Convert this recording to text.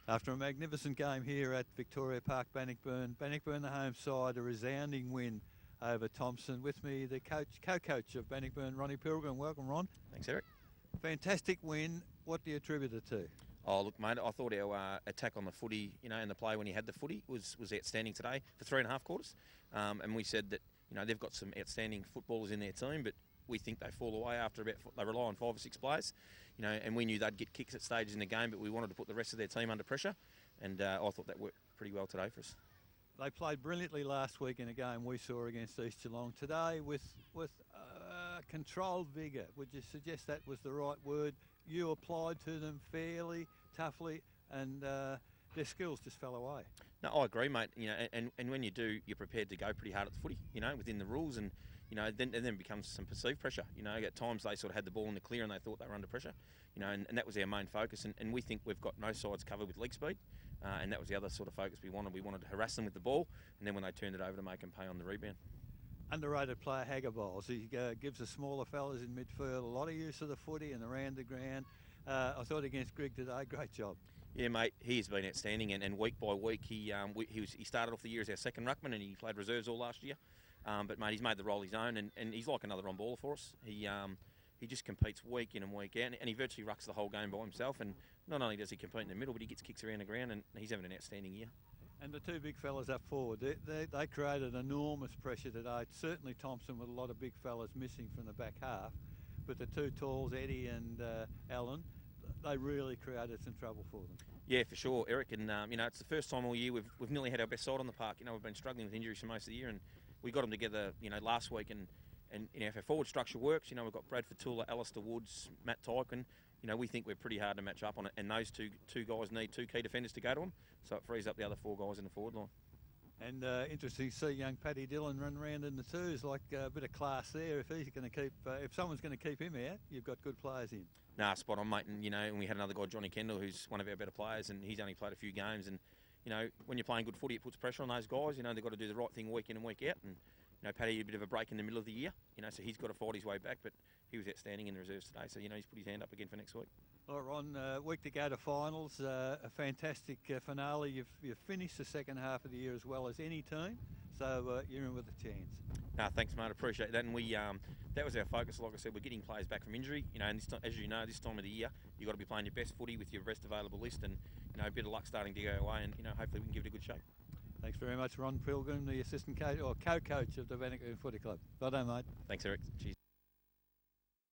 After a magnificent game here at Victoria Park, Bannockburn, the home side, a resounding win over Thompson. With me, the co-coach of Bannockburn, Ronnie Pilgrim. Welcome, Ron. Thanks, Eric. Fantastic win. What do you attribute it to? Oh, look, mate, I thought our attack on the footy, and the play when he had the footy was outstanding today for 3.5 quarters. And we said that, they've got some outstanding footballers in their team, but we think they fall away after they rely on 5 or 6 players, and we knew they'd get kicks at stages in the game, but we wanted to put the rest of their team under pressure, and I thought that worked pretty well today for us. They played brilliantly last week in a game we saw against East Geelong. Today with controlled vigour. Would you suggest that was the right word? You applied to them fairly, toughly, and their skills just fell away. No, I agree, mate. And when you do, you're prepared to go pretty hard at the footy, within the rules, and then it becomes some perceived pressure. At times they sort of had the ball in the clear and they thought they were under pressure, and that was our main focus. And we think we've got no sides covered with leg speed, and that was the other sort of focus we wanted. We wanted to harass them with the ball, and then when they turned it over, to make them pay on the rebound. Underrated player, Haggerboles. He gives the smaller fellas in midfield a lot of use of the footy and around the ground. I thought against Greg today, great job. Yeah, mate, he has been outstanding, and week by week he started off the year as our second ruckman, and he played reserves all last year. But mate, he's made the role his own, and he's like another on-baller for us. He just competes week in and week out, and he virtually rucks the whole game by himself. And not only does he compete in the middle, but he gets kicks around the ground, and he's having an outstanding year. And the two big fellas up forward, they created enormous pressure today. Certainly Thompson with a lot of big fellas missing from the back half, but the two talls, Eddie and Alan, they really created some trouble for them. Yeah, for sure, Eric. And it's the first time all year we've nearly had our best side on the park. We've been struggling with injuries for most of the year, and we got them together, last week. And if our forward structure works, we've got Bradford Tula, Alistair Woods, Matt Tyken. We think we're pretty hard to match up on it. And those two guys need 2 key defenders to go to them, so it frees up the other 4 guys in the forward line. And interesting to see young Paddy Dillon run around in the twos, like a bit of class there. If he's going to keep, if someone's going to keep him out, you've got good players in. Nah, spot on, mate. And and we had another guy, Johnny Kendall, who's one of our better players, and he's only played a few games. And when you're playing good footy, it puts pressure on those guys. They've got to do the right thing week in and week out. And Paddy had a bit of a break in the middle of the year. So he's got to fight his way back. But he was outstanding in the reserves today. So he's put his hand up again for next week. All right, Ron, week to go to finals. A fantastic finale. You've finished the second half of the year as well as any team. So you're in with a chance. No, thanks, mate. Appreciate that. And we that was our focus. Like I said, we're getting players back from injury. And this time, as you know, this time of the year, you've got to be playing your best footy with your best available list, and a bit of luck starting to go away. And hopefully we can give it a good shake. Thanks very much, Ron Pilgrim, the assistant coach or co-coach of the Bannockburn Footy Club. Well done, mate. Thanks, Eric. Cheers.